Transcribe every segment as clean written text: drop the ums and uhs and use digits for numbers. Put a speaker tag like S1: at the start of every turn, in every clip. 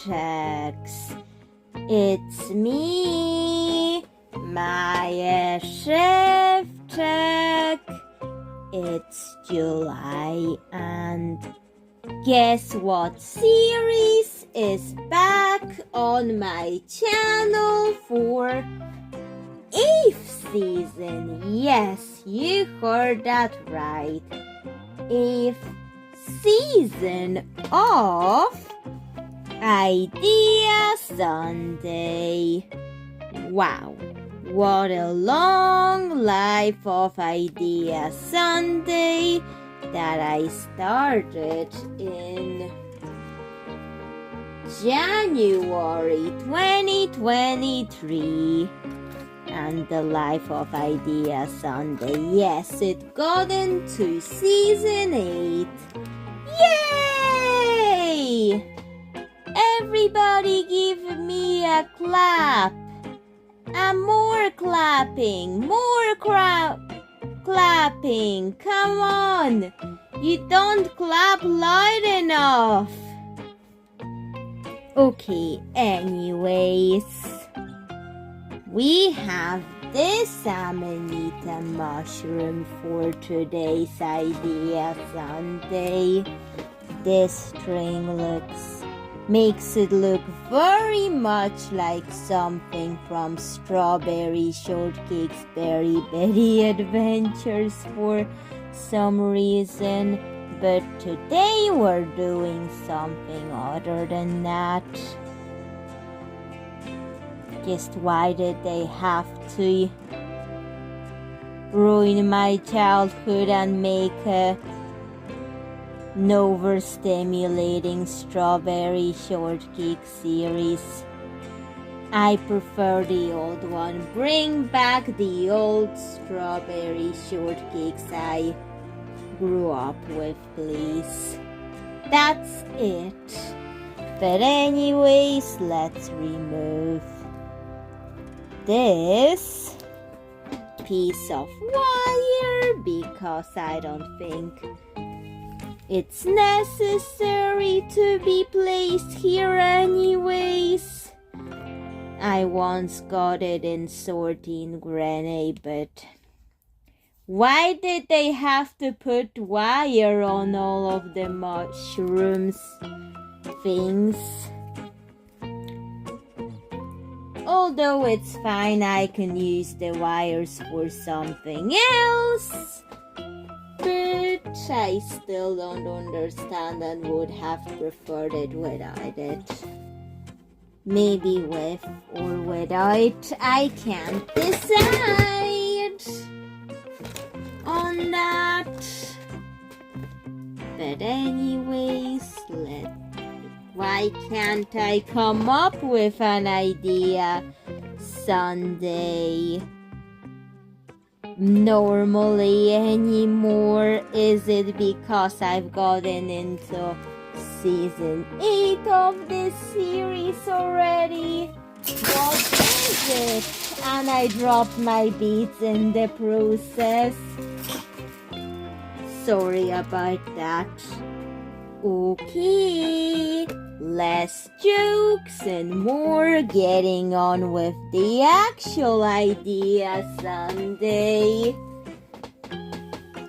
S1: checks. It's me, Maya Chef Check. It's July, and guess what series is back on my channel for 8th season? Yes, you heard that right. 8th season of Idea Sunday. Wow, what a long life of Idea Sunday that I started in January 2023. And the life of Idea Sunday, yes, it got into season 8. Yay! Everybody give me a clap. And more clapping, more clapping. Come on. You don't clap loud enough. Okay, anyways. We have this Amanita mushroom for today's Idea Sunday. This string makes it look very much like something from Strawberry Shortcake's Berry Betty Adventures for some reason. But today we're doing something other than that. Just why did they have to ruin my childhood and make an overstimulating Strawberry Shortcake series? I prefer the old one. Bring back the old Strawberry Shortcakes I grew up with, please. That's it. But anyways, let's remove this piece of wire because I don't think it's necessary to be placed here anyways. I once got it in sorting granny, but why did they have to put wire on all of the mushrooms things? Although it's fine, I can use the wires for something else. But I still don't understand and would have preferred it without it. Maybe with or without, I can't decide on that. But anyways, why can't I come up with an idea Sunday normally anymore? Is it because I've gotten into season 8 of this series already? What is it? And I dropped my beats in the process. Sorry about that. Okay, less jokes and more getting on with the actual Idea Sunday.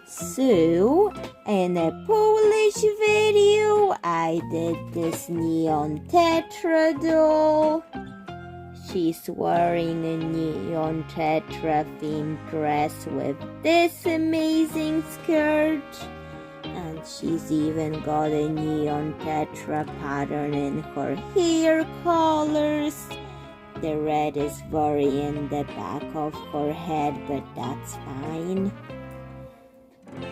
S1: So, in a Polish video, I did this neon tetra doll. She's wearing a neon tetra themed dress with this amazing skirt. And she's even got a neon tetra pattern in her hair colors. The red is very in the back of her head, but that's fine.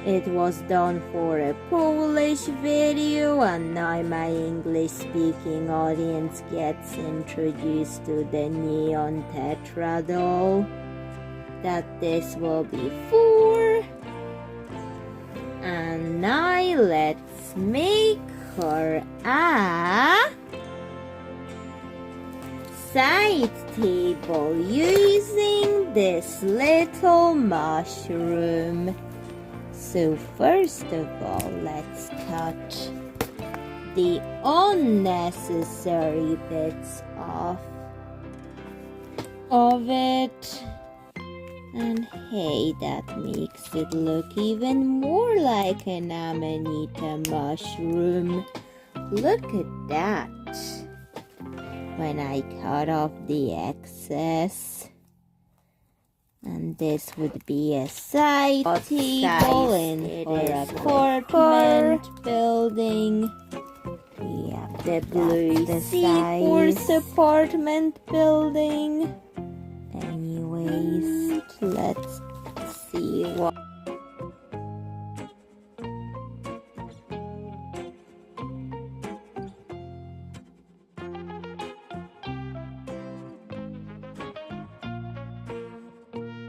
S1: It was done for a Polish video, and now my English-speaking audience gets introduced to the neon tetra doll that this will be for. And now let's make her a side table using this little mushroom. So first of all, let's cut the unnecessary bits off of it. And hey, that makes it look even more like an Amanita mushroom. Look at that. When I cut off the excess. And this would be a side table in for an apartment building. Yep, the blue seahorse apartment building. Anyways, let's see what.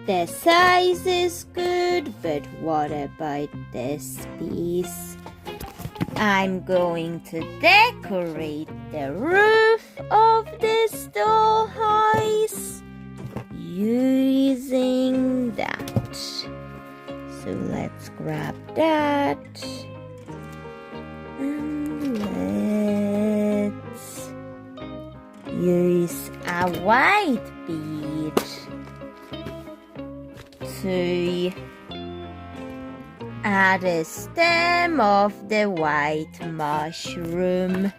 S1: The size is good, but what about this piece? I'm going to decorate the roof of this dollhouse using that. So let's grab that and let's use a white bead to add a stem of the white mushroom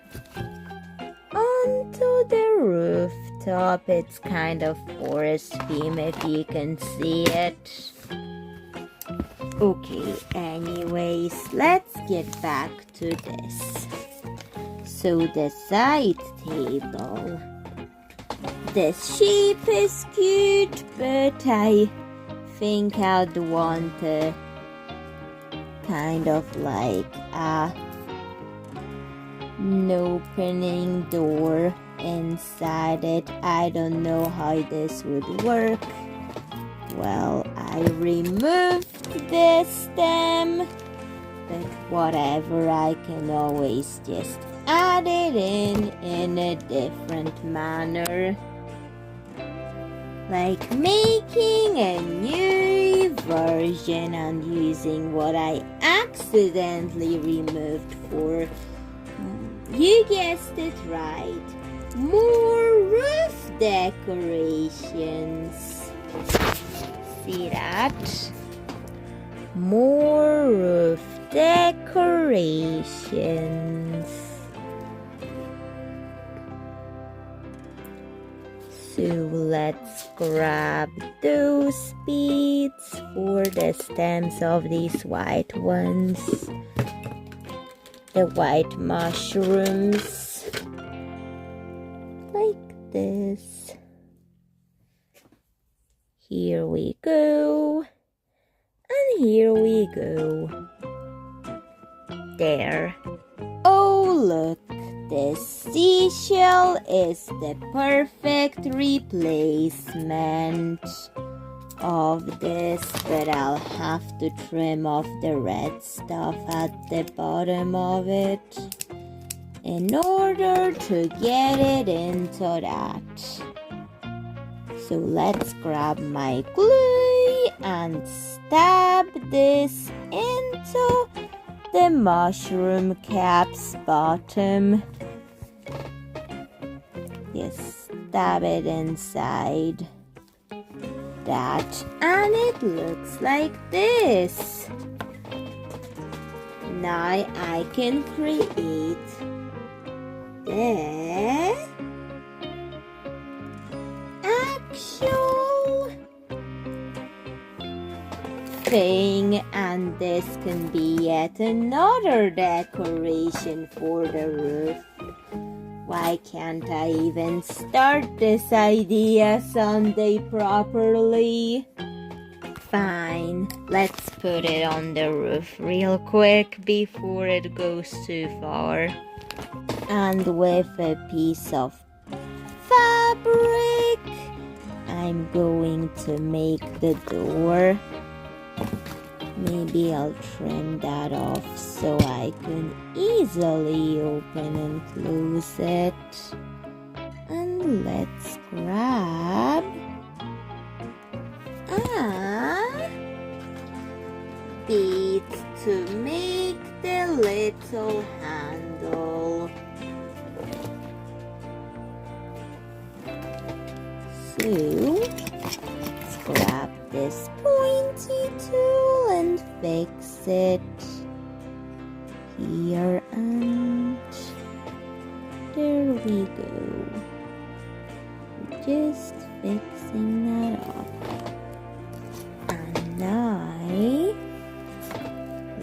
S1: onto the rooftop. It's kind of forest theme if you can see it. Okay, anyways, let's get back to this. So the side table. The sheep is cute, but I think I'd want a kind of like an opening door inside it. I don't know how this would work. Well, I removed the stem, but whatever, I can always just add it in a different manner. Like making a new version and using what I accidentally removed for, you guessed it right, more roof decorations. See that? More roof decorations. So let's grab those beads for the stems of these white ones. The white mushrooms. Like this. Here we go. And here we go. There. Oh, look. The seashell is the perfect replacement of this, but I'll have to trim off the red stuff at the bottom of it in order to get it into that. So let's grab my glue and stab this into the mushroom cap's bottom. Just stab it inside that, and it looks like this. Now I can create the actual thing, and this can be yet another decoration for the roof. Why can't I even start this idea Sunday properly? Fine, let's put it on the roof real quick before it goes too far. And with a piece of fabric, I'm going to make the door. Maybe I'll trim that off so I can easily open and close it. And let's grab beads to make the little handle. So, let's grab this pointy tool and fix it here, and there we go. Just fixing that up. And now,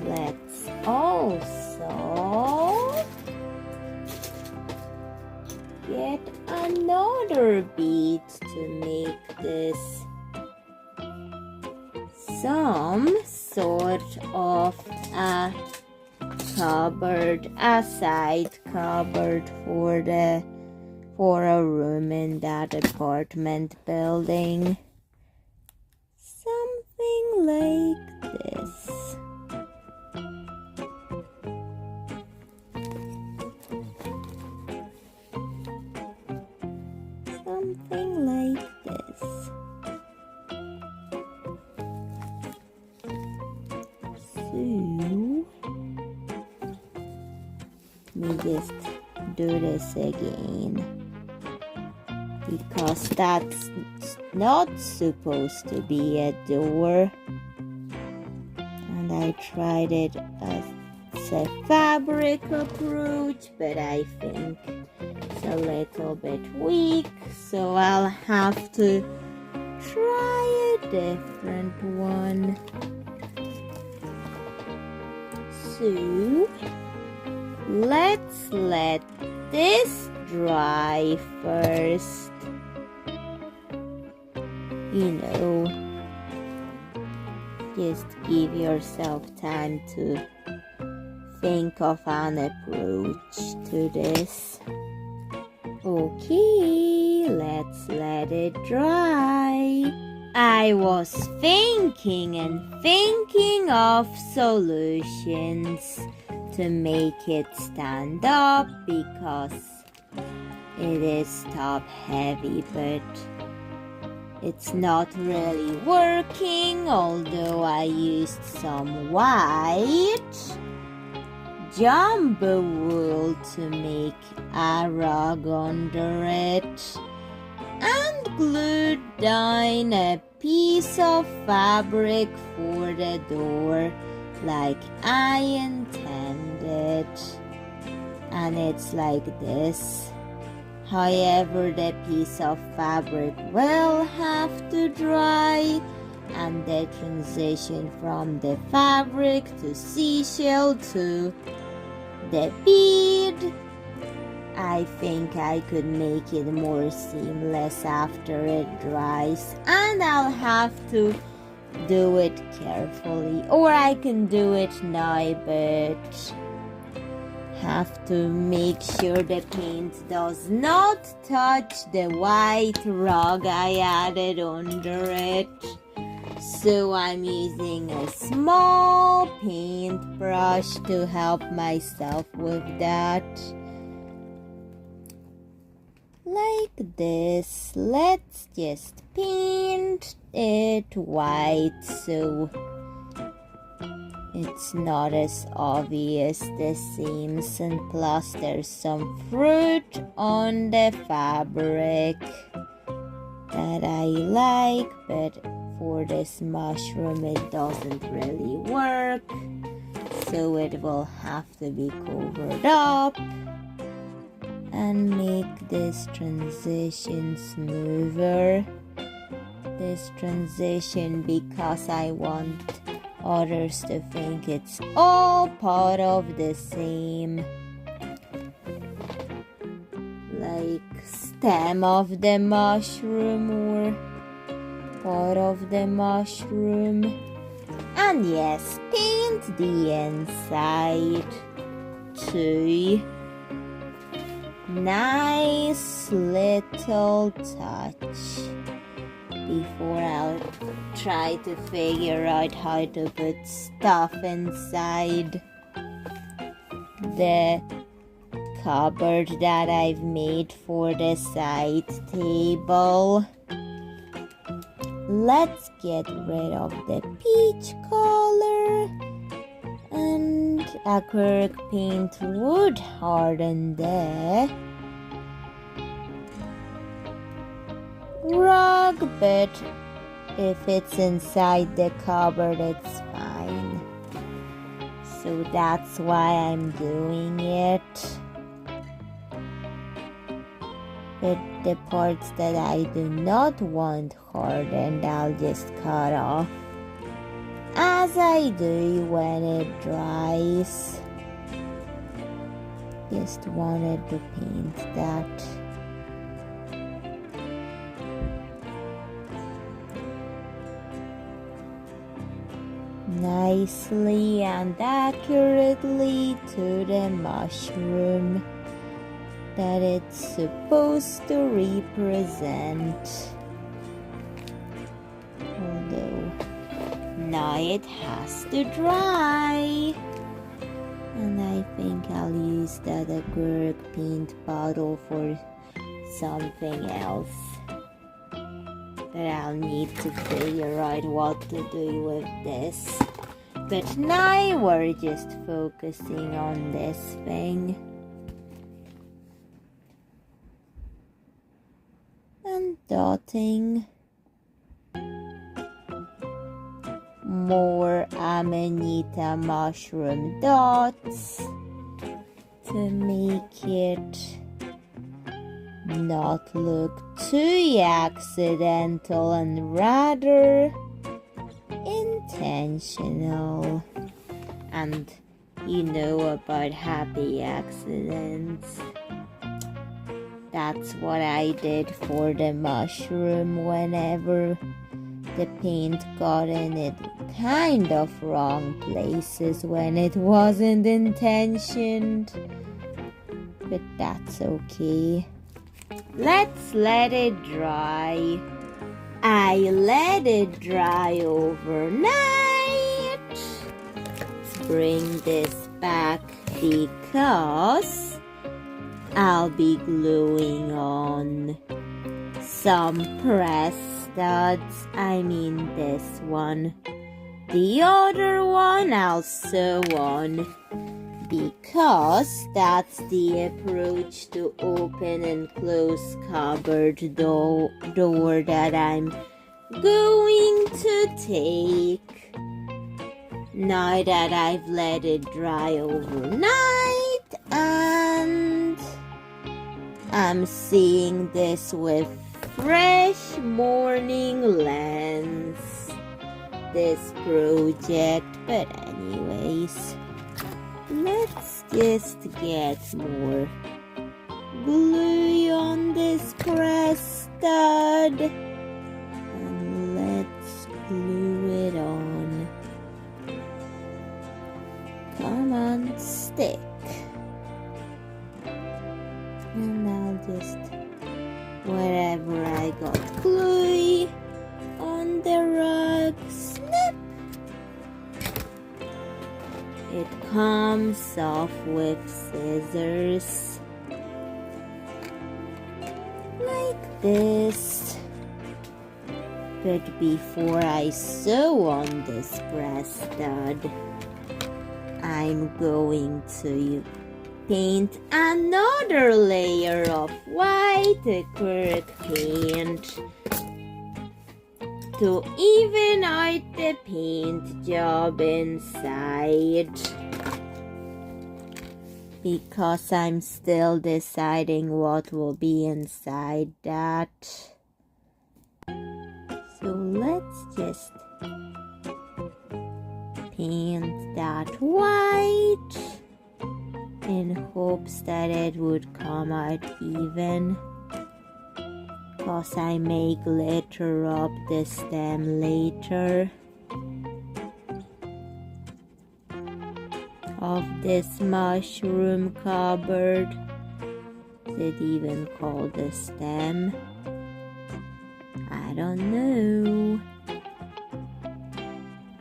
S1: let's also get another bead to make this some sort of a cupboard, a side cupboard for a room in that apartment building. Something like this. Something like this. So, let me just do this again, because that's not supposed to be a door, and I tried it as a fabric approach, but I think it's a little bit weak, so I'll have to try a different one. So let's let this dry first. Just give yourself time to think of an approach to this. Okay, let's let it dry. I was thinking of solutions to make it stand up, because it is top heavy, but it's not really working, although I used some white jumbo wool to make a rug under it, and glued down a piece of fabric for the door like I intended, and it's like this. However, the piece of fabric will have to dry, and the transition from the fabric to seashell to the bead, I think I could make it more seamless after it dries, and I'll have to do it carefully, or I can do it now, but have to make sure the paint does not touch the white rug I added under it. So I'm using a small paintbrush to help myself with that. Like this. Let's just paint it white so it's not as obvious the seams, and plus there's some fruit on the fabric that I like, but for this mushroom it doesn't really work, so it will have to be covered up and make this transition smoother. This transition, because I want others to think it's all part of the same, like stem of the mushroom or part of the mushroom. And yes, paint the inside too. Nice little touch before I'll try to figure out how to put stuff inside the cupboard that I've made for the side table. Let's get rid of the peach color, and acrylic paint would harden the rug, but if it's inside the cupboard, it's fine. So that's why I'm doing it. But the parts that I do not want hardened, I'll just cut off, as I do when it dries. Just wanted to paint that. Nicely and accurately to the mushroom that it's supposed to represent. Although now it has to dry, and I think I'll use that acrylic paint bottle for something else. But I'll need to figure out what to do with this. But now we're just focusing on this thing. And dotting more Amanita mushroom dots to make it not look too accidental and rather intentional. And you know about happy accidents. That's what I did for the mushroom whenever the paint got in it kind of wrong places when it wasn't intentioned. But that's okay. Let's let it dry. I let it dry overnight. Let's bring this back because I'll be gluing on some press studs. I mean this one. The other one I'll sew on, because that's the approach to open and close cupboard door that I'm going to take. Now that I've let it dry overnight and I'm seeing this with fresh morning lens, this project. But anyways, let's just get more glue on this press stud and let's glue it on. Come on, stick. And I'll just, wherever I got glue on the rug, snip. It comes off with scissors like this. But before I sew on this press stud, I'm going to paint another layer of white acrylic paint to even out the paint job inside, because I'm still deciding what will be inside that. So let's just paint that white in hopes that it would come out even, because I may glitter up the stem later of this mushroom cupboard. Is it even called a stem? I don't know.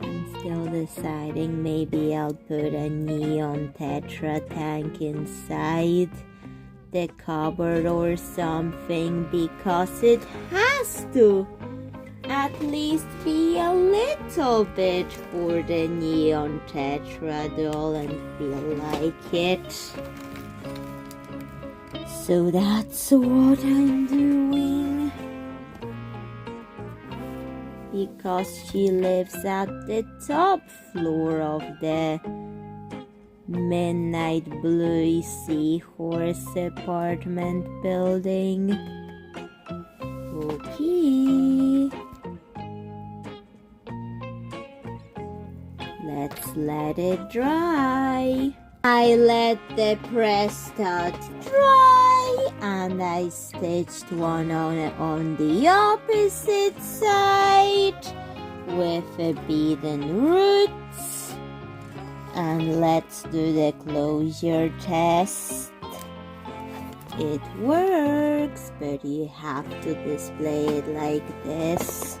S1: I'm still deciding. Maybe I'll put a neon Tetra tank inside the cupboard or something, because it has to at least be a little bit for the neon tetradoll and feel like it. So that's what I'm doing. Because she lives at the top floor of the Midnight Blue Seahorse apartment building. Okay. Let's let it dry. I let the Prescott dry and I stitched one on the opposite side with a beaten roots. And let's do the closure test. It works, but you have to display it like this.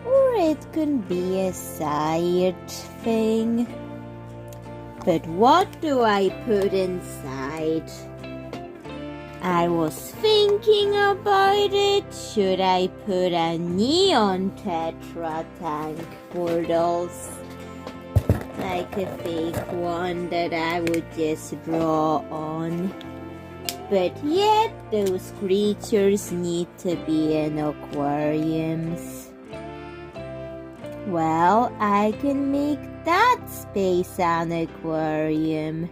S1: Or it can be a side thing. But what do I put inside? I was thinking about it. Should I put a neon tetra tank for those? Like a fake one that I would just draw on. But yet those creatures need to be in aquariums. Well, I can make that space an aquarium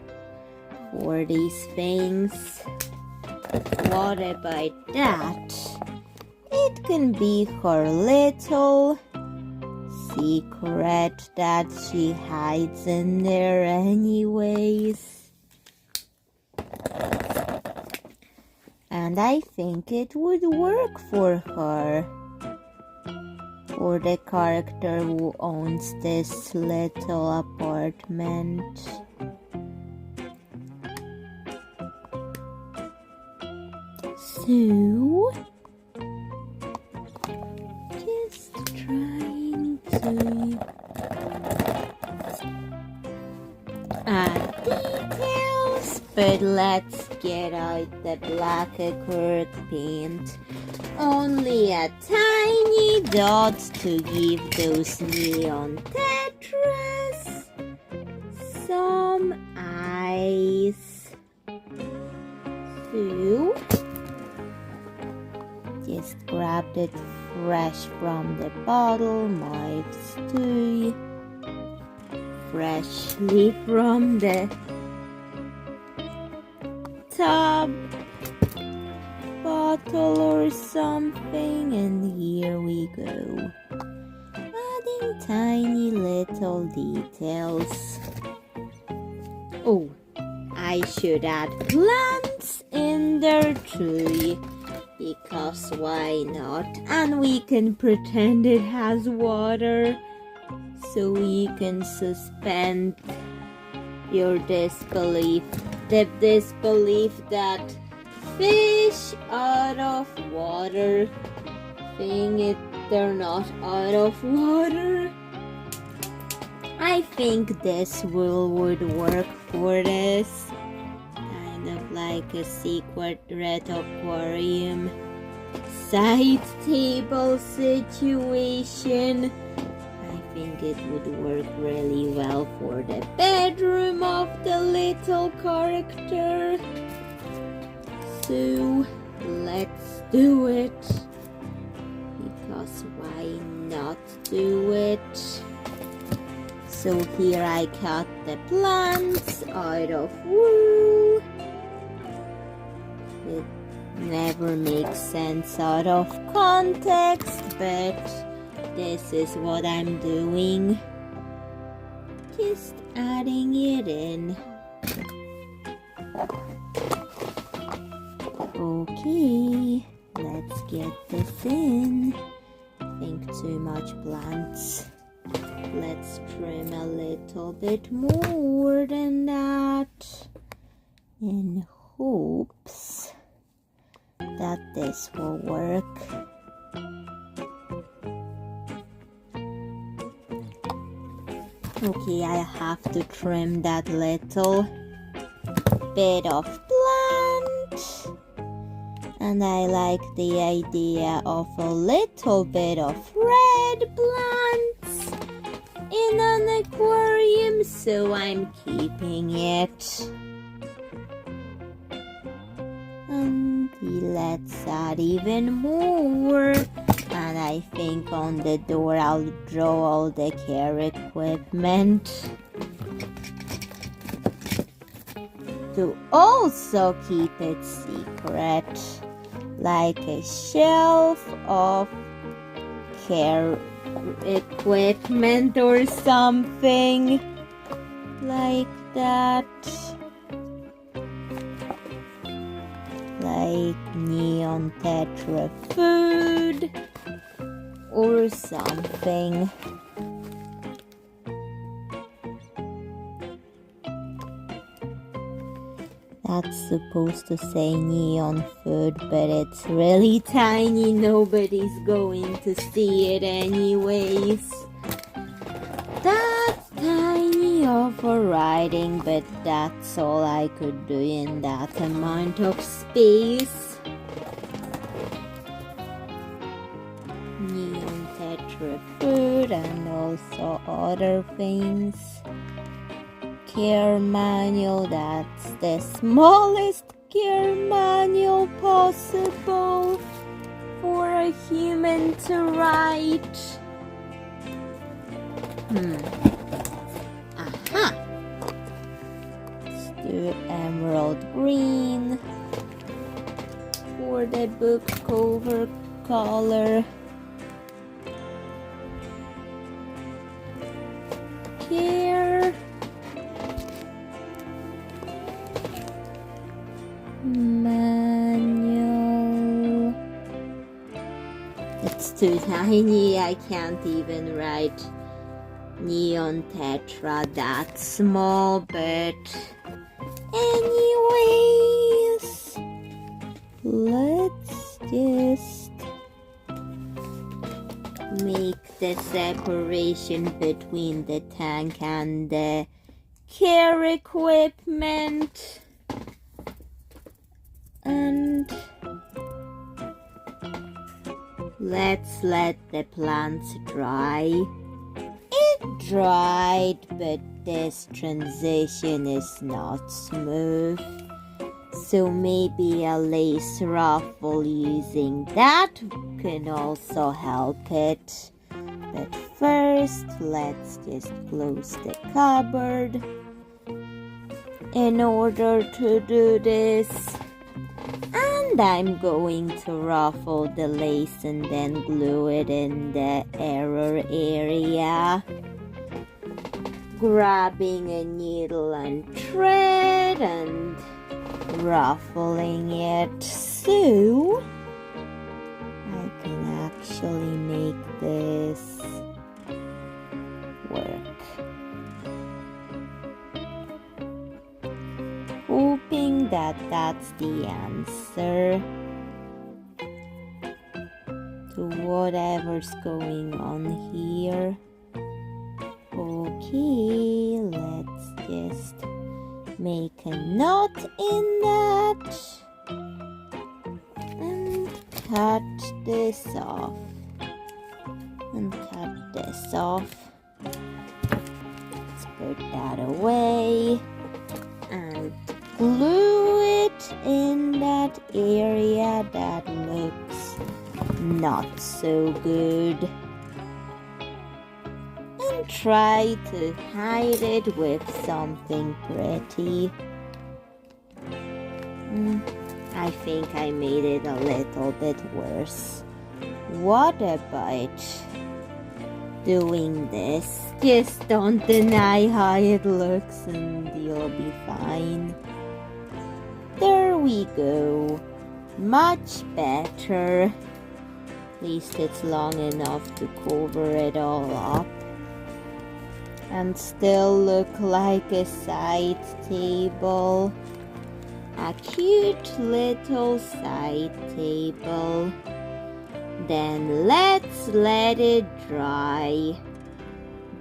S1: for these things. What about that? It can be her little secret that she hides in there anyways. And I think it would work for her. For the character who owns this little apartment. So, just trying to add details, but let's get out the black acrylic paint. Only a tiny dot to give those neon tetras some eyes. So, just grabbed it fresh from the bottle, knives too, freshly from the tub, bottle or something, and here we go, adding tiny little details. Oh, I should add plants in there too, because why not? And we can pretend it has water, so we can suspend your disbelief, the disbelief that fish out of water think they're not out of water. I think this would work for this. Kind of like a secret red aquarium side table situation. I think it would work really well for the bedroom of the little character. So let's do it, because why not do it? So here I cut the plants out of wool. It never makes sense out of context, but this is what I'm doing. Just adding it in. Okay, let's get this in. Think too much plants. Let's trim a little bit more than that in hopes that this will work. Okay, I have to trim that little bit of plant. And I like the idea of a little bit of red plants in an aquarium, so I'm keeping it. And let's add even more. And I think on the door I'll draw all the care equipment. To also keep it secret, like a shelf of care equipment or something like that. Like neon tetra food or something. That's supposed to say neon food, but it's really tiny. Nobody's going to see it anyways. That's tiny of a writing, but that's all I could do in that amount of space. Neon tetra food and also other things. Care manual, that's the smallest care manual possible for a human to write. Aha! Let's do emerald green for the book cover color. Care manual. It's too tiny, I can't even write neon tetra that small, but anyways, let's just make the separation between the tank and the care equipment. And let's let the plants dry. It dried, but this transition is not smooth. So maybe a lace ruffle using that can also help it. But first, let's just close the cupboard in order to do this. And I'm going to ruffle the lace and then glue it in the error area. Grabbing a needle and thread and ruffling it so I can actually make this work. Hoping that that's the answer to whatever's going on here. Okay, let's just make a knot in that and cut this off and cut this off. Let's put that away and glue it in that area that looks not so good. And try to hide it with something pretty. I think I made it a little bit worse. What about doing this? Just don't deny how it looks and you'll be fine. There we go. Much better. At least it's long enough to cover it all up. And still look like a side table. A cute little side table. Then let's let it dry.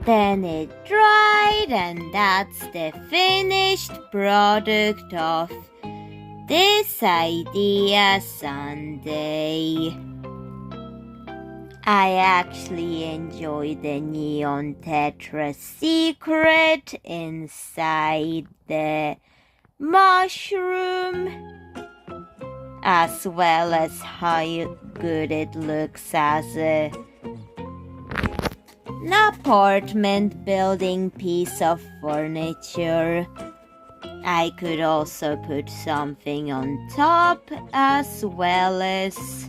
S1: Then it dried, and that's the finished product of this idea Sunday. I actually enjoy the neon tetra secret inside the mushroom, as well as how good it looks as an apartment building piece of furniture. I could also put something on top as well as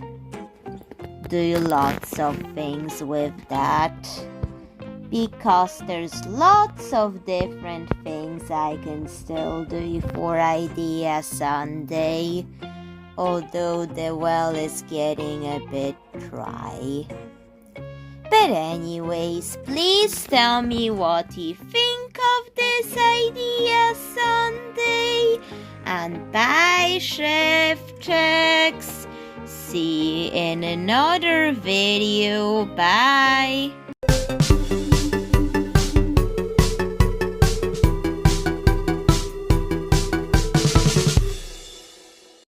S1: do lots of things with that, because there's lots of different things I can still do for Idea Sunday, although the well is getting a bit dry. But anyways, please tell me what you think of this Idea Sunday, and bye, Chef Tex. See you in another video. Bye.